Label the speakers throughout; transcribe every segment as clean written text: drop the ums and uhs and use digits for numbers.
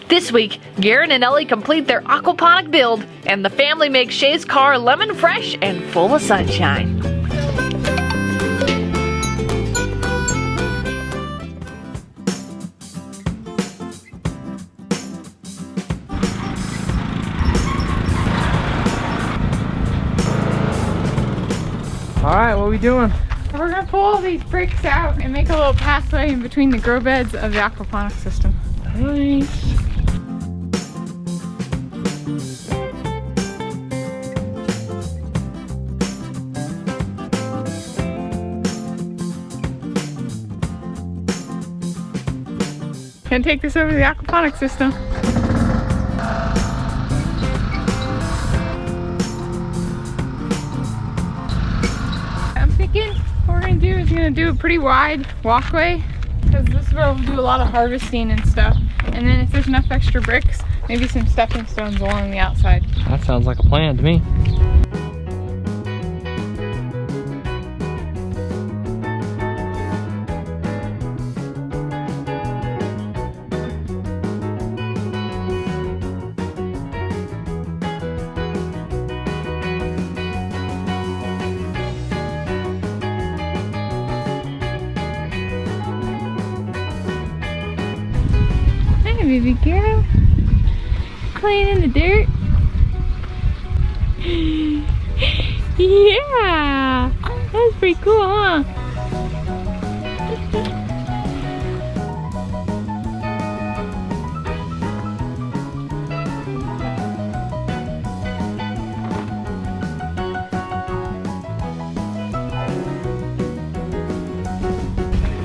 Speaker 1: This week, Garen and Ellie complete their aquaponic build, and the family makes Shae's car lemon fresh and full of sunshine.
Speaker 2: Alright, what are we doing?
Speaker 3: We're gonna pull all these bricks out and make a little pathway in between the grow beds of the aquaponic system.
Speaker 2: Nice.
Speaker 3: Gonna take this over to the aquaponic system. I'm thinking what we're gonna do is do a pretty wide walkway, because this is where we'll do a lot of harvesting and stuff. And then if there's enough extra bricks, maybe some stepping stones along the outside.
Speaker 2: That sounds like a plan to me.
Speaker 3: Baby girl, playing in the dirt. Yeah, that's pretty cool, huh?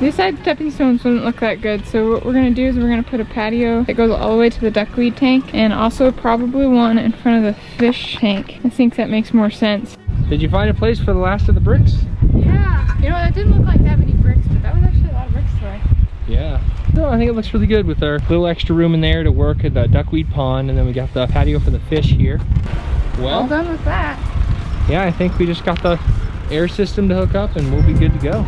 Speaker 3: This side stepping stones wouldn't look that good, so what we're gonna do is we're gonna put a patio that goes all the way to the duckweed tank, and also probably one in front of the fish tank. I think that makes more sense.
Speaker 2: Did you find a place for the last of the bricks?
Speaker 3: Yeah, you know, that didn't look like that many bricks, but that was actually a lot of bricks today.
Speaker 2: Yeah. No, I think it looks really good with our little extra room in there to work at the duckweed pond, and then we got the patio for the fish here. Well,
Speaker 3: All done with that.
Speaker 2: yeah, I think we just got the air system to hook up and we'll be good to go.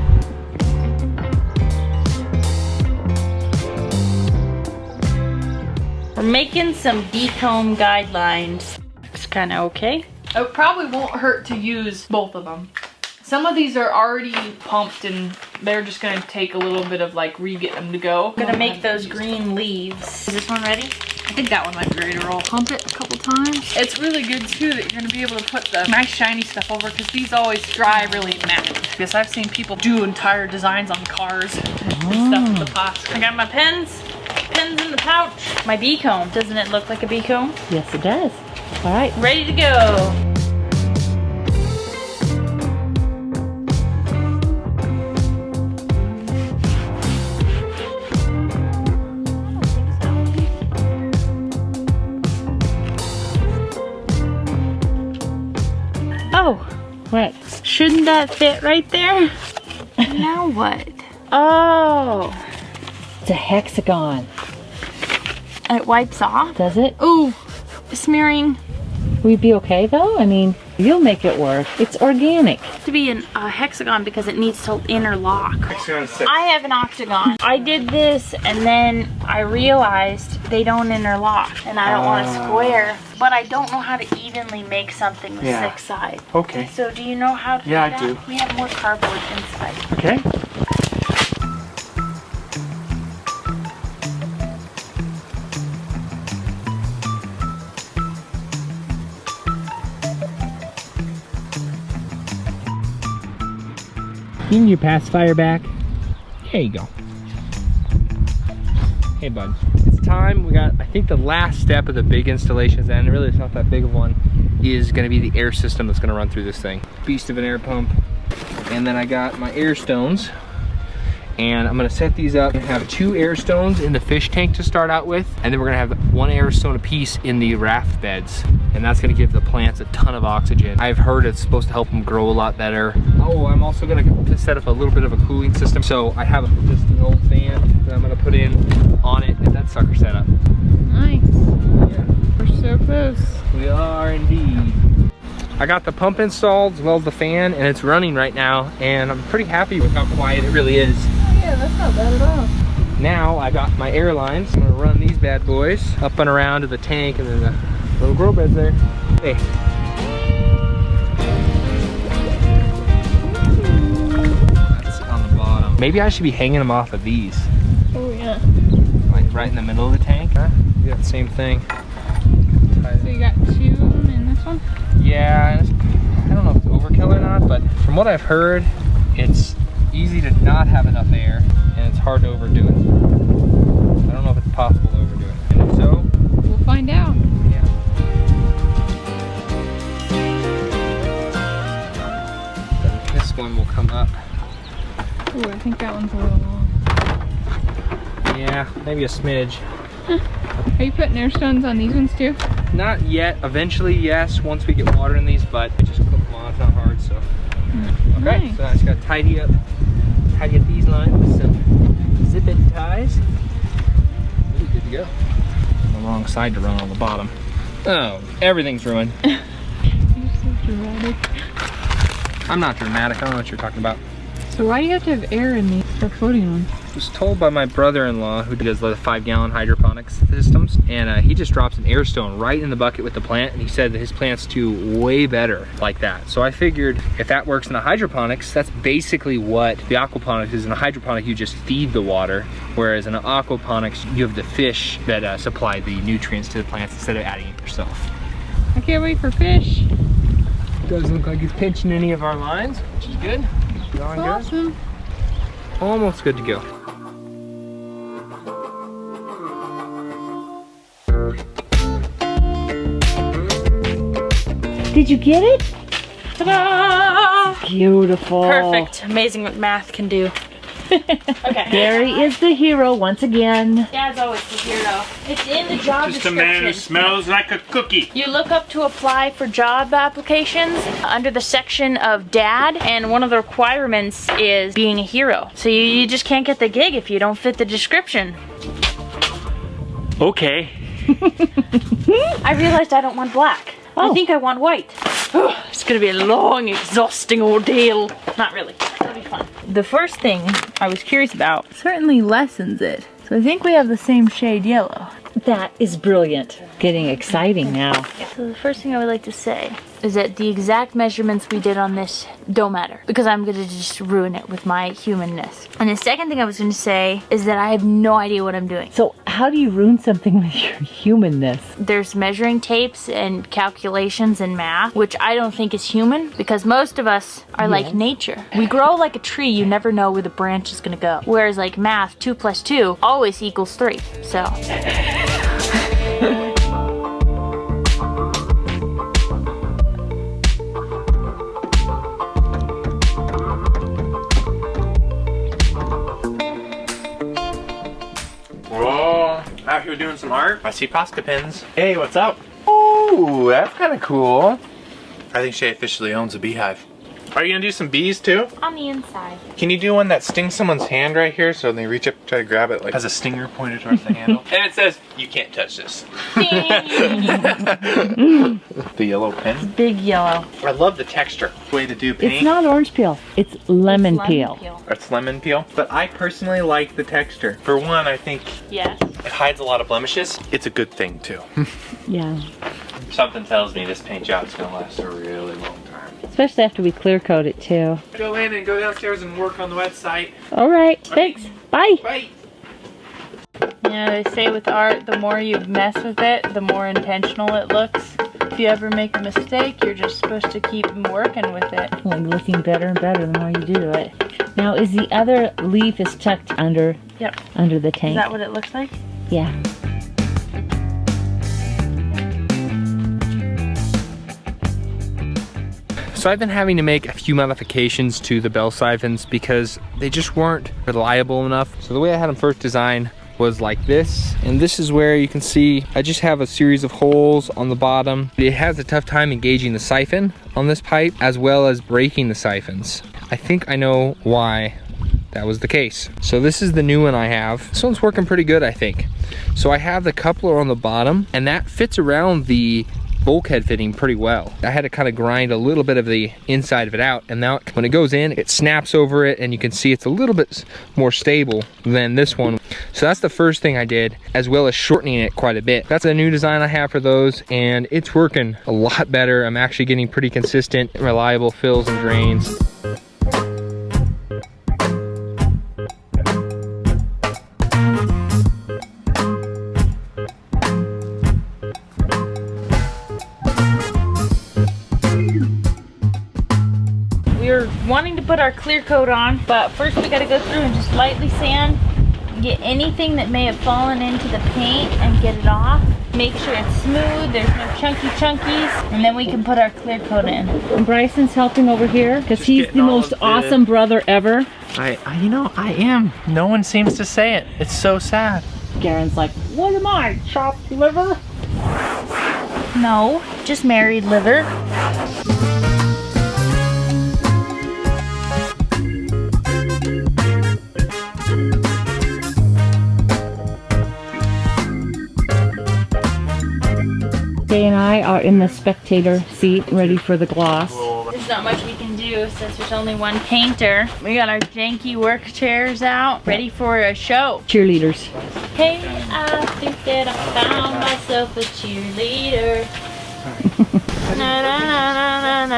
Speaker 4: We're making some decomb guidelines. Looks kind of okay.
Speaker 1: It probably won't hurt to use both of them. Some of these are already pumped and they're just gonna take a little bit of like re-get them to go.
Speaker 4: I'm gonna make those green leaves. Is this one ready?
Speaker 1: I think that one might be ready to roll. Pump it a couple times. It's really good too that you're gonna be able to put the nice shiny stuff over, because these always dry really matte. Because I've seen people do entire designs on cars and stuff with the pots.
Speaker 4: I got my pens in the pouch. My bee comb. Doesn't it look like a bee comb?
Speaker 5: Yes, it does. All right.
Speaker 4: Ready to go. Oh,
Speaker 5: What?
Speaker 4: shouldn't that fit right there?
Speaker 3: Now what?
Speaker 4: Oh,
Speaker 5: It's a hexagon.
Speaker 4: it wipes off.
Speaker 5: Does it?
Speaker 4: Ooh, smearing.
Speaker 5: We'd be okay though? I mean, you'll make it work. It's organic.
Speaker 4: To be a hexagon because it needs to interlock.
Speaker 2: Hexagon 6.
Speaker 4: I have an octagon. I did this and then I realized they don't interlock and I don't want a square, but I don't know how to evenly make something with
Speaker 2: Yeah.
Speaker 4: 6 sides.
Speaker 2: Okay.
Speaker 4: So do you know how to
Speaker 2: Yeah,
Speaker 4: do
Speaker 2: I
Speaker 4: that?
Speaker 2: do.
Speaker 4: We have more cardboard inside.
Speaker 2: Okay. Can you pass fire back? There you go. Hey bud, it's time. We got, I think the last step of the big installations, and really it's not that big of one, is gonna be the air system that's gonna run through this thing. Beast of an air pump. And then I got my air stones, and I'm gonna set these up and have 2 air stones in the fish tank to start out with, and then we're gonna have 1 air stone apiece in the raft beds, and that's gonna give the plants a ton of oxygen. I've heard it's supposed to help them grow a lot better. Oh, I'm also gonna set up a little bit of a cooling system. So I have just an old fan that I'm gonna put in on it, and that sucker set up.
Speaker 3: Nice.
Speaker 2: Yeah.
Speaker 3: We're so close.
Speaker 2: We are indeed. I got the pump installed as well as the fan, and it's running right now, and I'm pretty happy with how quiet it really is.
Speaker 3: Oh yeah, that's not bad at all.
Speaker 2: Now I got my air lines. I'm gonna run these bad boys up and around to the tank, and then the little grow bed's there. Hey. That's on the bottom. Maybe I should be hanging them off of these.
Speaker 3: Oh yeah.
Speaker 2: Like right in the middle of the tank, huh? Yeah, same thing.
Speaker 3: So you got 2 in this one?
Speaker 2: Yeah, I don't know if it's overkill or not, but from what I've heard, it's easy to not have enough air, and it's hard to overdo it. I don't know if it's possible to overdo it. And if so,
Speaker 3: We'll find out.
Speaker 2: yeah. Then this one will come up.
Speaker 3: Ooh, I think that one's a little long.
Speaker 2: Yeah, maybe a smidge.
Speaker 3: Are you putting air stones on these ones too?
Speaker 2: Not yet. Eventually, yes, once we get water in these, but I just clip them on. It's not hard, so. Okay,
Speaker 3: Nice.
Speaker 2: so I just gotta tidy up these lines with some zip-it ties. Really good to go. On the wrong side to run on the bottom. Oh, everything's ruined.
Speaker 3: You're so dramatic.
Speaker 2: I'm not dramatic. I don't know what you're talking about.
Speaker 3: So why do you have to have air in these for floating ones?
Speaker 2: I was told by my brother-in-law, who does the 5-gallon hydroponics systems, and he just drops an air stone right in the bucket with the plant, and he said that his plants do way better like that. So I figured if that works in a hydroponics, that's basically what the aquaponics is. In a hydroponic, you just feed the water, whereas in an aquaponics, you have the fish that supply the nutrients to the plants instead of adding it yourself.
Speaker 3: I can't wait for fish.
Speaker 2: Doesn't look like it's pinching any of our lines, which is good. Going good.
Speaker 3: Awesome.
Speaker 2: Almost good to go.
Speaker 5: Did you get it?
Speaker 4: Ta-da!
Speaker 5: Beautiful.
Speaker 4: Perfect. Amazing what math can do. Okay.
Speaker 5: Gary is the hero once again.
Speaker 4: Dad's always the hero. It's in the job
Speaker 6: Just a
Speaker 4: description.
Speaker 6: man who smells like a cookie.
Speaker 4: You look up to apply for job applications under the section of dad, and one of the requirements is being a hero. So you just can't get the gig if you don't fit the description.
Speaker 6: Okay.
Speaker 4: I realized I don't want black. I think I want white. It's gonna be a long, exhausting ordeal. Not really. It'll be fun. The first thing I was curious about.
Speaker 1: Certainly lessens it. So I think we have the same shade yellow.
Speaker 5: That is brilliant. Getting exciting now.
Speaker 4: So the first thing I would like to say is that the exact measurements we did on this don't matter, because I'm gonna just ruin it with my humanness. And the second thing I was gonna say is that I have no idea what I'm doing.
Speaker 5: So how do you ruin something with your humanness?
Speaker 4: There's measuring tapes and calculations and math, which I don't think is human, because most of us are like nature. We grow like a tree, you never know where the branch is gonna go. Whereas like math, 2 + 2 always equals 3, so.
Speaker 6: Whoa, out here doing some art. I see Posca pins.
Speaker 7: Hey, what's up? Oh, that's kind of cool. I think Shae officially owns a beehive. Are you gonna do some bees too?
Speaker 4: On the inside.
Speaker 7: Can you do one that stings someone's hand right here so when they reach up to try to grab it, like has a stinger pointed towards the handle? And it says, you can't touch this. The yellow pen.
Speaker 4: Big yellow.
Speaker 7: I love the texture. Way to do paint.
Speaker 5: It's not orange peel. It's lemon peel.
Speaker 7: It's lemon peel. But I personally like the texture. For one, I think
Speaker 4: Yes.
Speaker 7: it hides a lot of blemishes. It's a good thing too.
Speaker 5: Yeah.
Speaker 7: Something tells me this paint job's gonna last a really long time.
Speaker 5: Especially after we clear coat it too.
Speaker 2: Go in and go downstairs and work on the website.
Speaker 5: All right. Thanks. Bye.
Speaker 2: Bye.
Speaker 1: Yeah, they say with art, the more you mess with it, the more intentional it looks. If you ever make a mistake, you're just supposed to keep working with it.
Speaker 5: Like looking better and better the more you do it. Now, is the other leaf is tucked under?
Speaker 1: Yep.
Speaker 5: Under the
Speaker 1: Is
Speaker 5: tank.
Speaker 1: that what it looks like?
Speaker 5: Yeah.
Speaker 2: So I've been having to make a few modifications to the bell siphons because they just weren't reliable enough. So the way I had them first designed was like this, and this is where you can see I just have a series of holes on the bottom. It has a tough time engaging the siphon on this pipe as well as breaking the siphons. I think I know why that was the case. So this is the new one I have. This one's working pretty good, I think. So I have the coupler on the bottom, and that fits around the bulkhead fitting pretty well. I had to kind of grind a little bit of the inside of it out, and now when it goes in, it snaps over it, and you can see it's a little bit more stable than this one. So that's the first thing I did, as well as shortening it quite a bit. That's a new design I have for those, and it's working a lot better. I'm actually getting pretty consistent, reliable fills and drains.
Speaker 4: We're wanting to put our clear coat on, but first we gotta go through and just lightly sand, get anything that may have fallen into the paint and get it off. Make sure it's smooth, there's no chunky chunkies, and then we can put our clear coat in.
Speaker 5: And Bryson's helping over here because
Speaker 7: Just
Speaker 5: he's
Speaker 7: getting
Speaker 5: the
Speaker 7: all
Speaker 5: most
Speaker 7: of the-
Speaker 5: awesome brother ever.
Speaker 7: You know, I am. No one seems to say it. It's so sad.
Speaker 5: Garen's like, what am I, chopped liver?
Speaker 4: No, just married liver.
Speaker 5: Shae and I are in the spectator seat ready for the gloss.
Speaker 4: There's not much we can do since there's only one painter. We got our janky work chairs out, ready for a show.
Speaker 5: Cheerleaders.
Speaker 4: Hey, I think that I found myself a cheerleader. Na, na, na, na, na,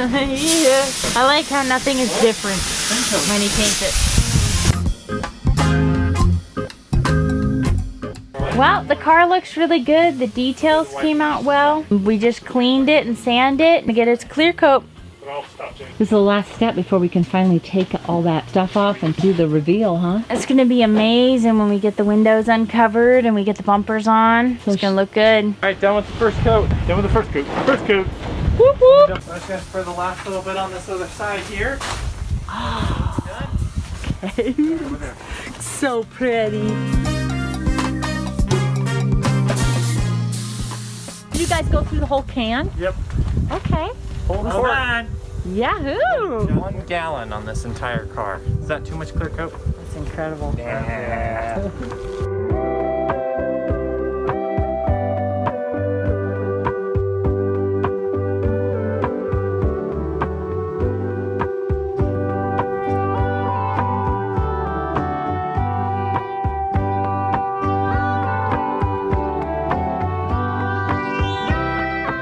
Speaker 4: na. Yeah. I like how nothing is different when he paints it. Well, the car looks really good. The details came out well. We just cleaned it and sanded it to get its clear coat.
Speaker 5: This is the last step before we can finally take all that stuff off and do the reveal, huh?
Speaker 4: It's gonna be amazing when we get the windows uncovered and we get the bumpers on. It's gonna look good.
Speaker 2: All right, done with the first coat.
Speaker 7: Done with the first coat. First coat.
Speaker 4: Whoop whoop.
Speaker 6: Let's just for the last little bit on this other side here.
Speaker 5: So pretty. Did you guys go through the whole can?
Speaker 7: Yep.
Speaker 5: Okay.
Speaker 7: Hold on.
Speaker 5: Yahoo!
Speaker 6: 1 gallon on this entire car. Is that too much clear coat?
Speaker 5: That's incredible.
Speaker 6: Yeah.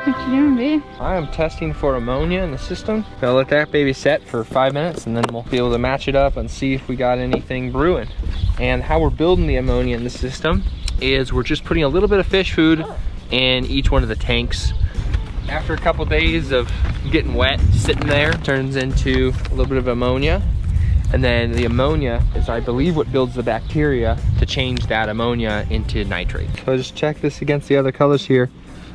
Speaker 3: What you doing, babe?
Speaker 2: I am testing for ammonia in the system. Gonna let that baby set for 5 minutes, and then we'll be able to match it up and see if we got anything brewing. And how we're building the ammonia in the system is we're just putting a little bit of fish food in each one of the tanks. After a couple days of getting wet, sitting there, turns into a little bit of ammonia. And then the ammonia is, I believe, what builds the bacteria to change that ammonia into nitrate. So I just check this against the other colors here.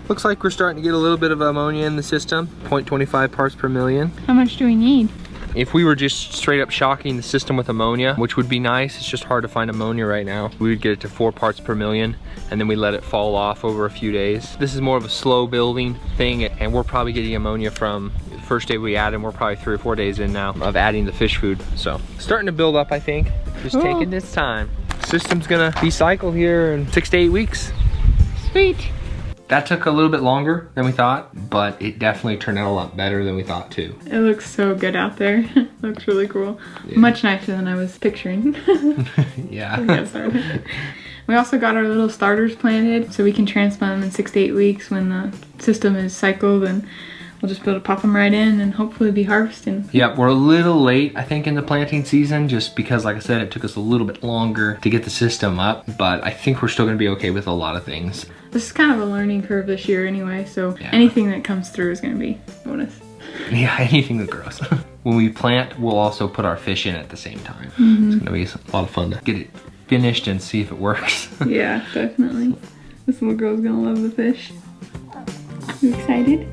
Speaker 2: Looks like we're starting to get a little bit of ammonia in the system, 0.25 parts per million.
Speaker 3: How much do we need?
Speaker 2: If we were just straight up shocking the system with ammonia, which would be nice, it's just hard to find ammonia right now, we would get it to 4 parts per million, and then we let it fall off over a few days. This is more of a slow building thing, and we're probably getting ammonia from the first day we added, we're probably 3 or 4 days in now of adding the fish food. So starting to build up, I think. Just
Speaker 3: Cool.
Speaker 2: taking this time. System's gonna be cycled here in 6 to 8 weeks.
Speaker 3: Sweet.
Speaker 2: That took a little bit longer than we thought, but it definitely turned out a lot better than we thought too.
Speaker 3: It looks so good out there. Looks really cool.
Speaker 2: Yeah.
Speaker 3: Much nicer than I was picturing.
Speaker 2: Yeah.
Speaker 3: Yes, sorry. We also got our little starters planted so we can transplant them in 6 to 8 weeks when the system is cycled, and we'll just be able to pop them right in and hopefully be harvesting.
Speaker 2: Yeah, we're a little late, I think, in the planting season, just because, like I said, it took us a little bit longer to get the system up, but I think we're still gonna be okay with a lot of things.
Speaker 3: This is kind of a learning curve this year anyway, so
Speaker 2: Yeah.
Speaker 3: anything that comes through is gonna be a bonus.
Speaker 2: Yeah, anything that grows. When we plant, we'll also put our fish in at the same time. It's gonna be a lot of fun to get it finished and see if it works.
Speaker 3: Yeah, definitely. This little girl's gonna love the fish. You excited?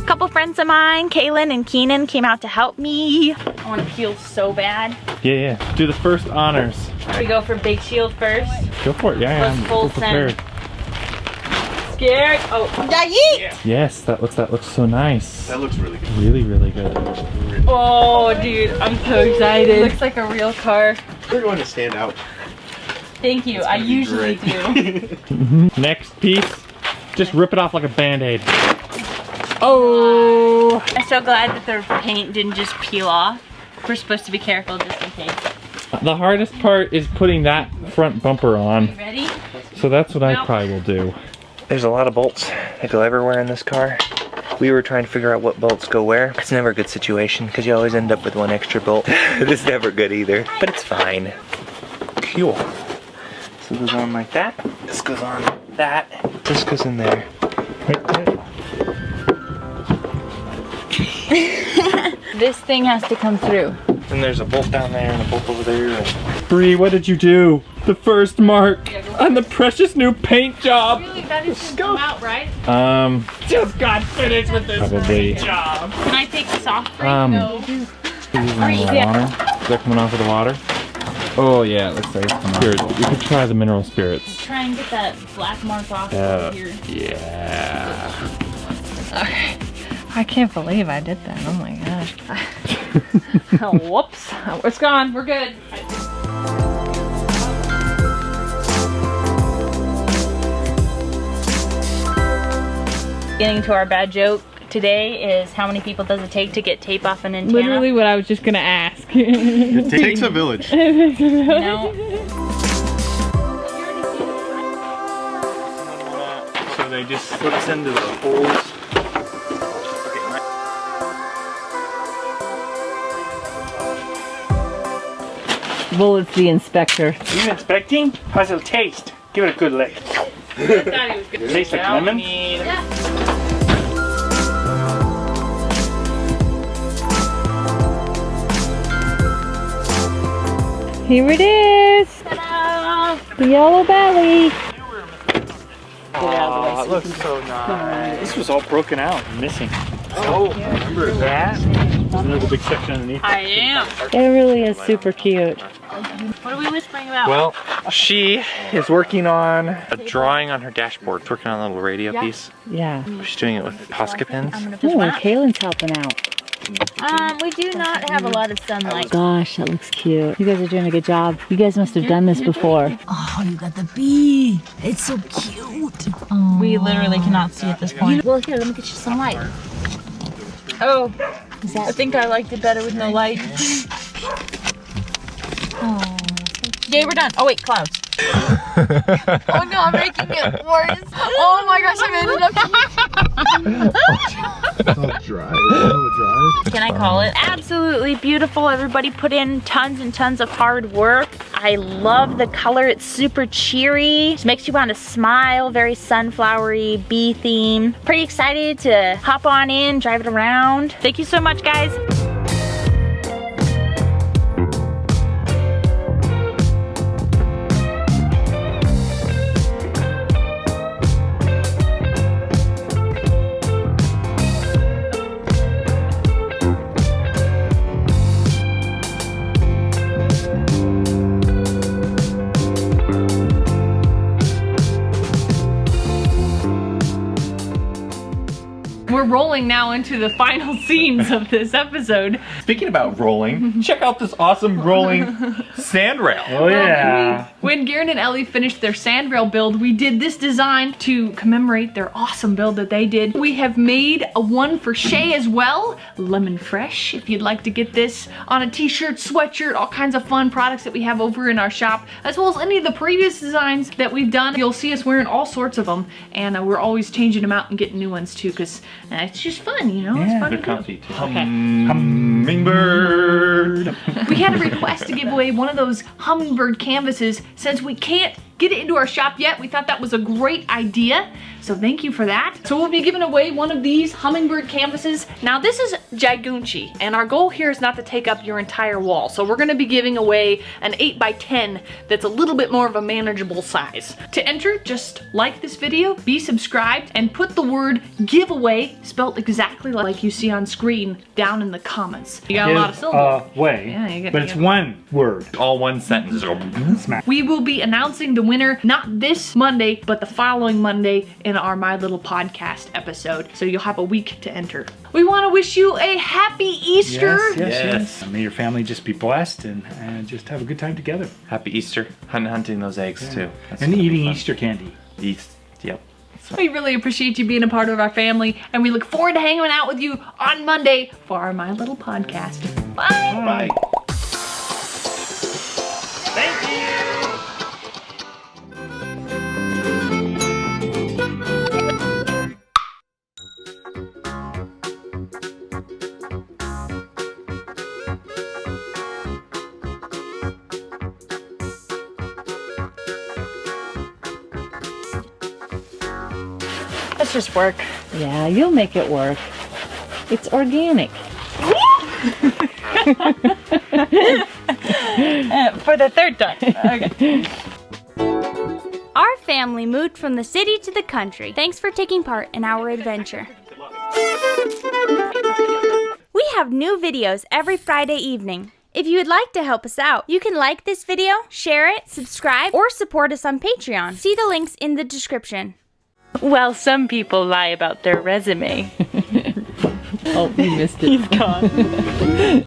Speaker 4: A couple friends of mine, Kaylin and Keenan, came out to help me. I want to peel so bad.
Speaker 8: Yeah. Do the first honors.
Speaker 4: We go for big shield first.
Speaker 8: Go for it. Yeah,
Speaker 4: Let's
Speaker 8: I'm
Speaker 4: full
Speaker 8: prepared.
Speaker 4: Scared. Oh, yeet!
Speaker 8: Yes, that looks so nice.
Speaker 7: That looks really good.
Speaker 8: Really good.
Speaker 4: Oh, dude, I'm so excited.
Speaker 1: Looks like a real car.
Speaker 7: We're going to stand out.
Speaker 4: Thank you. I usually do.
Speaker 8: Next piece, just rip it off like a band-aid. Oh!
Speaker 4: I'm so glad that the paint didn't just peel off. We're supposed to be careful just in case.
Speaker 8: The hardest part is putting that front bumper on.
Speaker 4: You ready?
Speaker 8: So that's what I probably will do.
Speaker 2: There's a lot of bolts that go everywhere in this car. We were trying to figure out what bolts go where. It's never a good situation because you always end up with one extra bolt. This is never good either, but it's fine. Cool. So it goes on like that. This goes on like that. This goes in there.
Speaker 4: This thing has to come through.
Speaker 2: And there's a bolt down there and a bolt over there. And
Speaker 8: Bree, what did you do? The first mark on the precious new paint job.
Speaker 1: Really, that is just come out, right?
Speaker 8: Just got finished with this paint job.
Speaker 4: Can I take this off?
Speaker 1: No.
Speaker 8: Is that coming off of the water? Oh yeah, it looks like it's coming off. Here, you could try the mineral spirits.
Speaker 4: Try and get that black mark off over here.
Speaker 8: Yeah.
Speaker 1: Okay. I can't believe I did that. Oh my gosh. Oh, whoops. It's gone. We're good.
Speaker 4: Getting to our bad joke today is how many people does it take to get tape off an antenna?
Speaker 3: Literally what I was just gonna ask.
Speaker 7: It takes a village.
Speaker 4: No.
Speaker 8: So they just slip us into the holes.
Speaker 5: Well, it's the inspector.
Speaker 8: You inspecting? How's it taste? Give it a good lick. Tastes like lemon?
Speaker 5: Here it is. The yellow belly.
Speaker 8: Oh, it looks so nice. This was all broken out and missing. Oh, remember that? There's another big section underneath.
Speaker 4: I am.
Speaker 5: It really is super cute.
Speaker 4: What are we whispering about?
Speaker 2: well, she is working on a drawing on her dashboard. She's working on a little radio piece.
Speaker 5: Yeah.
Speaker 2: She's doing it with Posca pins.
Speaker 5: Oh, Kaylin's helping out.
Speaker 4: We do not have a lot of sunlight.
Speaker 5: Gosh, that looks cute. You guys are doing a good job. You guys must have done this before.
Speaker 9: Oh, you got the bee. It's so cute. Oh.
Speaker 4: We literally cannot see at this point.
Speaker 9: Well, here, let me get you some light.
Speaker 4: Oh, I think I liked it better with no light.
Speaker 9: Oh.
Speaker 4: Yay, we're done. Oh wait, clouds.
Speaker 9: Oh no, I'm making it worse. Oh my gosh, I ended up.
Speaker 4: Can I call it? Absolutely beautiful. Everybody put in tons and tons of hard work. I love the color. It's super cheery. Just makes you want to smile. Very sunflowery, bee theme. Pretty excited to hop on in, drive it around. Thank you so much, guys.
Speaker 1: We're rolling now into the final scenes of this episode.
Speaker 7: Speaking about rolling, check out this awesome rolling sandrail.
Speaker 8: Oh yeah.
Speaker 1: When Garen and Ellie finished their sandrail build, we did this design to commemorate their awesome build that they did. We have made a one for Shae as well, lemon fresh. If you'd like to get this on a t-shirt, sweatshirt, all kinds of fun products that we have over in our shop, as well as any of the previous designs that we've done. You'll see us wearing all sorts of them, and we're always changing them out and getting new ones too, because it's just fun, you know? It's fun to do.
Speaker 7: Comfy too.
Speaker 1: Okay.
Speaker 7: Hummingbird.
Speaker 1: We had a request to give away one of those hummingbird canvases. Since we can't get it into our shop yet. We thought that was a great idea. So thank you for that. So we'll be giving away one of these hummingbird canvases. Now this is Jagunchi, and our goal here is not to take up your entire wall. So we're gonna be giving away an 8x10 that's a little bit more of a manageable size. To enter, just like this video, be subscribed, and put the word giveaway, spelled exactly like you see on screen, down in the comments. You got a lot of syllables.
Speaker 10: Yeah, but it's one word.
Speaker 7: All one sentence.
Speaker 1: We will be announcing the winner not this Monday, but the following Monday in our My Little Podcast episode. So you'll have a week to enter. We want to wish you a happy Easter.
Speaker 10: Yes. May your family just be blessed and just have a good time together.
Speaker 7: Happy Easter. Hunting those eggs too. That's
Speaker 10: and eating
Speaker 7: fun.
Speaker 10: Easter candy.
Speaker 7: Yep.
Speaker 1: We really appreciate you being a part of our family, and we look forward to hanging out with you on Monday for our My Little Podcast. Bye.
Speaker 7: Bye. Thank you.
Speaker 1: Let's just work.
Speaker 5: Yeah, you'll make it work. It's organic.
Speaker 1: For the third time. Okay.
Speaker 11: Our family moved from the city to the country. Thanks for taking part in our adventure. We have new videos every Friday evening. If you would like to help us out, you can like this video, share it, subscribe, or support us on Patreon. See the links in the description.
Speaker 4: Well, some people lie about their resume.
Speaker 5: Oh, you missed it.
Speaker 4: He's gone.